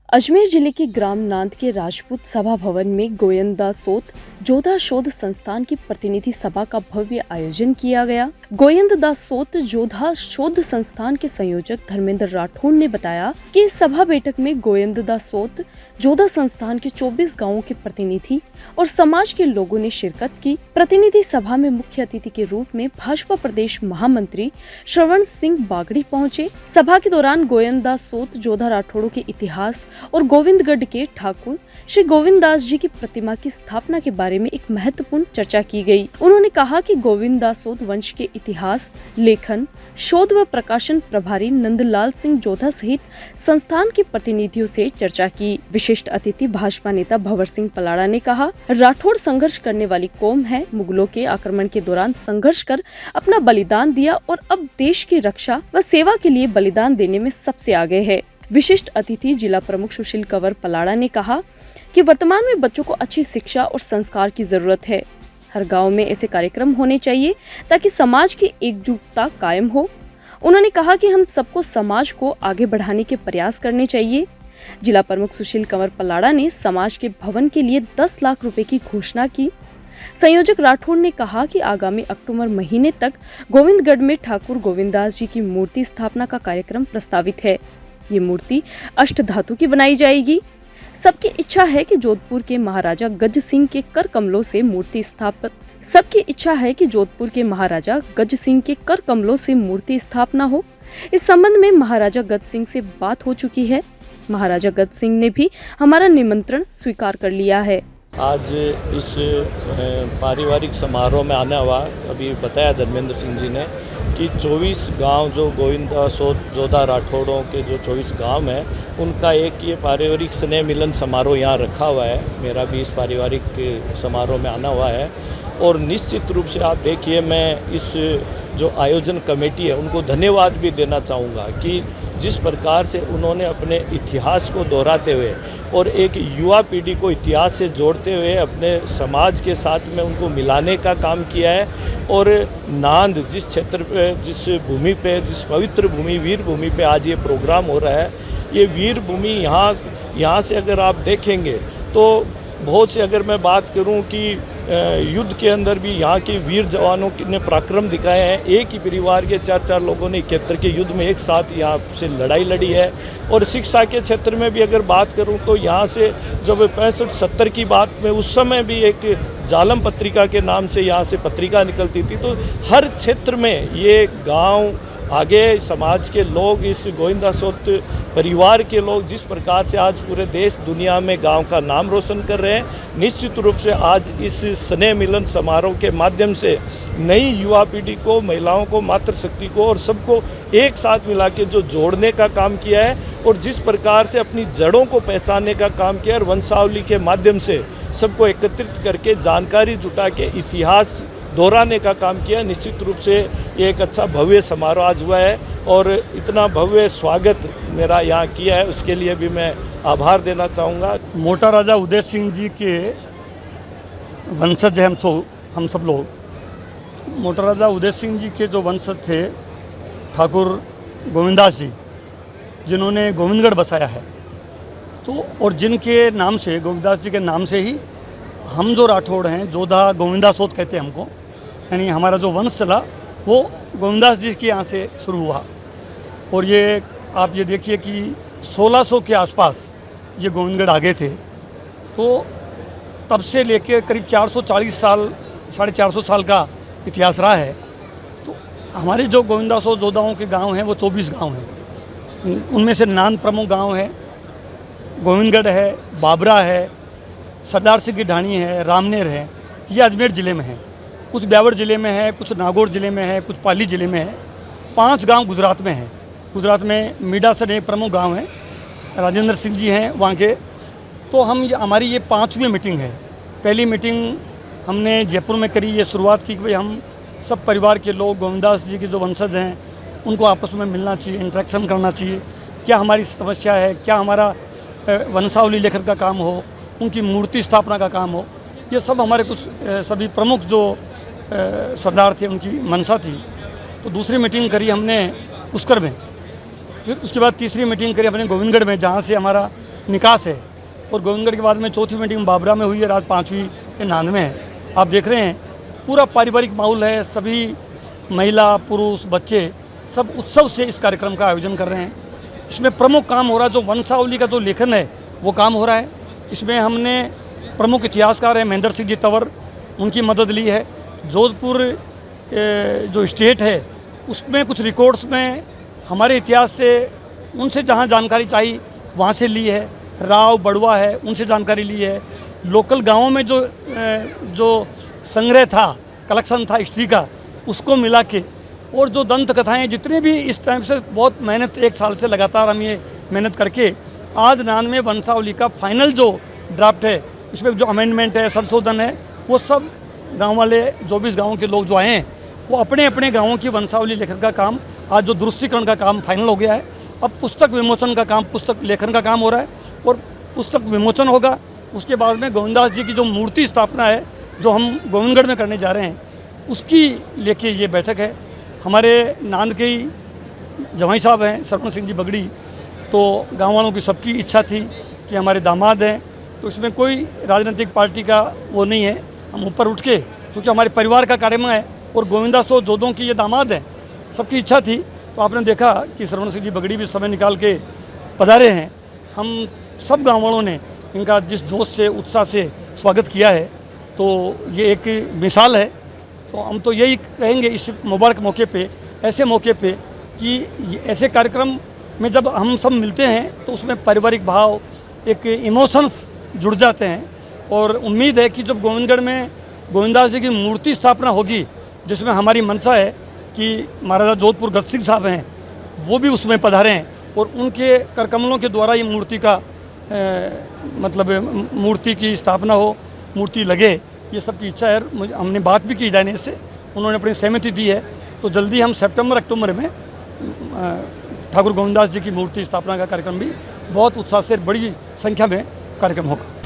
अजमेर जिले के ग्राम नांद के राजपूत सभा भवन में गोविंदा सोत जोधा शोध संस्थान की प्रतिनिधि सभा का भव्य आयोजन किया गया। गोविंदा सोत जोधा शोध संस्थान के संयोजक धर्मेंद्र राठौड़ ने बताया कि इस सभा बैठक में गोविंदा सोत जोधा संस्थान के 24 गांवों के प्रतिनिधि और समाज के लोगों ने शिरकत की। प्रतिनिधि सभा में मुख्य अतिथि के रूप में भाजपा प्रदेश महामंत्री श्रवण सिंह बागड़ी पहुंचे। सभा के दौरान गोविंदा सोत जोधा राठौड़ों के इतिहास और गोविंदगढ़ के ठाकुर श्री गोविंददास जी की प्रतिमा की स्थापना के बारे में एक महत्वपूर्ण चर्चा की गई। उन्होंने कहा कि गोविंदासोत वंश के इतिहास, लेखन, शोध व प्रकाशन प्रभारी नंदलाल सिंह जोधा सहित संस्थान के प्रतिनिधियों से चर्चा की। विशिष्ट अतिथि भाजपा नेता भंवर सिंह पलाड़ा ने कहा, राठौड़ संघर्ष करने वाली कौम है। मुगलों के आक्रमण के दौरान संघर्ष कर अपना बलिदान दिया और अब देश की रक्षा व सेवा के लिए बलिदान देने में सबसे आगे है। विशिष्ट अतिथि जिला प्रमुख सुशील कंवर पलाड़ा ने कहा कि वर्तमान में बच्चों को अच्छी शिक्षा और संस्कार की जरूरत है। हर गांव में ऐसे कार्यक्रम होने चाहिए ताकि समाज की एकजुटता कायम हो। उन्होंने कहा कि हम सबको समाज को आगे बढ़ाने के प्रयास करने चाहिए। जिला प्रमुख सुशील कंवर पलाड़ा ने समाज के भवन के लिए 10 लाख रुपए की घोषणा की। संयोजक राठौड़ ने कहा कि आगामी अक्टूबर महीने तक गोविंदगढ़ में ठाकुर गोविंददास जी की मूर्ति स्थापना का कार्यक्रम प्रस्तावित है। ये मूर्ति अष्ट धातु की बनाई जाएगी। सबकी इच्छा है कि जोधपुर के महाराजा गज सिंह के कर कमलों से मूर्ति स्थापना हो। इस संबंध में महाराजा गज सिंह से बात हो चुकी है। महाराजा गज सिंह ने भी हमारा निमंत्रण स्वीकार कर लिया है। आज इस पारिवारिक समारोह में आने हुआ, अभी बताया धर्मेंद्र सिंह जी ने कि 24 गांव जो गोविंदा सोत जोधा राठौड़ों के जो 24 गांव हैं, उनका एक ये पारिवारिक स्नेह मिलन समारोह यहाँ रखा हुआ है। मेरा भी इस पारिवारिक समारोह में आना हुआ है और निश्चित रूप से आप देखिए, मैं इस जो आयोजन कमेटी है उनको धन्यवाद भी देना चाहूँगा कि जिस प्रकार से उन्होंने अपने इतिहास को दोहराते हुए और एक युवा पीढ़ी को इतिहास से जोड़ते हुए अपने समाज के साथ में उनको मिलाने का काम किया है। और नांद जिस क्षेत्र पे, जिस भूमि पे, जिस पवित्र भूमि, वीर भूमि पे आज ये प्रोग्राम हो रहा है, ये वीर भूमि यहाँ से अगर आप देखेंगे तो बहुत से, अगर मैं बात करूं कि युद्ध के अंदर भी यहाँ के वीर जवानों ने पराक्रम दिखाए हैं। एक ही परिवार के 4 लोगों ने 71 के युद्ध में एक साथ यहाँ से लड़ाई लड़ी है। और शिक्षा के क्षेत्र में भी अगर बात करूं तो यहाँ से जब 65-70 की बात में, उस समय भी एक जालम पत्रिका के नाम से यहाँ से पत्रिका निकलती थी। तो हर क्षेत्र में ये गाँव आगे, समाज के लोग, इस गोविंदा सोत परिवार के लोग जिस प्रकार से आज पूरे देश दुनिया में गांव का नाम रोशन कर रहे हैं, निश्चित रूप से आज इस स्नेह मिलन समारोह के माध्यम से नई युवा पीढ़ी को, महिलाओं को, मातृशक्ति को और सबको एक साथ मिला के जो जोड़ने का काम किया है और जिस प्रकार से अपनी जड़ों को पहचानने का काम किया और वंशावली के माध्यम से सबको एकत्रित करके जानकारी जुटा के इतिहास दोहराने का काम किया। निश्चित रूप से ये एक अच्छा भव्य समारोह आज हुआ है और इतना भव्य स्वागत मेरा यहाँ किया है, उसके लिए भी मैं आभार देना चाहूँगा। मोटा राजा उदय सिंह जी के वंशज हैं हम सब लोग। मोटा राजा उदय सिंह जी के जो वंशज थे ठाकुर गोविंददास जी, जिन्होंने गोविंदगढ़ बसाया है, तो और जिनके नाम से, गोविंददास जी के नाम से ही हम जो राठौड़ हैं, जोधा गोविंदासोत कहते हैं हमको, यानी हमारा जो वंश चला वो गोविंददास जी के यहाँ से शुरू हुआ। और ये आप ये देखिए कि 1600 के आसपास ये गोविंदगढ़ आगे थे। तो तब से लेके करीब 440 साल, 450 साल का इतिहास रहा है। तो हमारे जो गोविंदासोत जोधाओं के गांव हैं वो 24 गांव हैं। उनमें से नांद प्रमुख गांव है, गोविंदगढ़ है, बाबरा है, सरदार सिंह की ढाणी है, रामनेर है। ये अजमेर ज़िले में है। कुछ ब्यावर ज़िले में है, कुछ नागौर ज़िले में है, कुछ पाली ज़िले में है। 5 गांव गुजरात में हैं। गुजरात में मीडासन एक प्रमुख गांव है, राजेंद्र सिंह जी हैं वहाँ के। तो हमारी ये 5वीं मीटिंग है। पहली मीटिंग हमने जयपुर में करी, ये शुरुआत की कि भाई हम सब परिवार के लोग, गोविंददास जी के जो वंशज हैं, उनको आपस में मिलना चाहिए, इंटरेक्शन करना चाहिए। क्या हमारी समस्या है, क्या हमारा वंशावली लेखन का काम हो, उनकी मूर्ति स्थापना का काम हो, ये सब हमारे कुछ सभी प्रमुख जो सरदार थे उनकी मंशा थी। तो दूसरी मीटिंग करी हमने पुष्कर में। फिर उसके बाद तीसरी मीटिंग करी हमने गोविंदगढ़ में, जहाँ से हमारा निकास है। और गोविंदगढ़ के बाद में चौथी मीटिंग बाबरा में हुई है, रात 5वीं के नांद में है। आप देख रहे हैं पूरा पारिवारिक माहौल है, सभी महिला पुरुष बच्चे सब उत्सव से इस कार्यक्रम का आयोजन कर रहे हैं। इसमें प्रमुख काम हो रहा है जो वंशावली का जो लेखन है वो काम हो रहा है। इसमें हमने प्रमुख इतिहासकार हैं महेंद्र सिंह जी तंवर, उनकी मदद ली है। जोधपुर जो स्टेट है उसमें कुछ रिकॉर्ड्स में हमारे इतिहास से उनसे जहाँ जानकारी चाहिए वहाँ से ली है। राव बड़वा है, उनसे जानकारी ली है। लोकल गांवों में जो संग्रह था, कलेक्शन था हिस्ट्री का, उसको मिला के, और जो दंत कथाएं जितने भी इस टाइम से बहुत मेहनत 1 साल से लगातार हम ये मेहनत करके आज नान में वंशावली का फाइनल जो ड्राफ्ट है, इसमें जो अमेंडमेंट है, संशोधन है, वो सब गांव वाले 24 गाँव के लोग जो आए हैं वो अपने अपने गाँवों की वंशावली लेखन का काम, आज जो दुरुस्तीकरण का काम फाइनल हो गया है। अब पुस्तक विमोचन का काम, पुस्तक लेखन का काम हो रहा है और पुस्तक विमोचन होगा। उसके बाद में गोविंदास जी की जो मूर्ति स्थापना है जो हम गोविंदगढ़ में करने जा रहे हैं, उसकी लेके ये बैठक है। हमारे नांद के ही जवाई साहब हैं सरवण सिंह जी बगड़ी, तो गाँव वालों की सबकी इच्छा थी कि हमारे दामाद हैं, तो इसमें कोई राजनीतिक पार्टी का वो नहीं है। हम ऊपर उठ के, क्योंकि हमारे परिवार का कार्यक्रम है और गोविंदासो जोधों की ये दामाद हैं, सबकी इच्छा थी। तो आपने देखा कि सरवण सिंह जी बगड़ी भी समय निकाल के पधारे हैं। हम सब गाँव वालों ने इनका जिस जोश से, उत्साह से स्वागत किया है, तो ये एक मिसाल है। तो हम तो यही कहेंगे इस मुबारक मौके पे, ऐसे मौके पे, कि ऐसे कार्यक्रम में जब हम सब मिलते हैं तो उसमें पारिवारिक भाव, एक इमोशंस जुड़ जाते हैं। और उम्मीद है कि जब गोविंदगढ़ में गोविंदास जी की मूर्ति स्थापना होगी, जिसमें हमारी मंशा है कि महाराजा जोधपुर गज सिंह साहब हैं, वो भी उसमें पधारे हैं और उनके करकमलों के द्वारा ये मूर्ति का मतलब मूर्ति की स्थापना हो, मूर्ति लगे, ये सब की इच्छा है। हमने बात भी की जाने से, उन्होंने अपनी सहमति दी है। तो जल्दी हम सितंबर-अक्टूबर में ठाकुर गोविंदास जी की मूर्ति स्थापना का कार्यक्रम भी बहुत उत्साह से, बड़ी संख्या में कार्यक्रम होगा।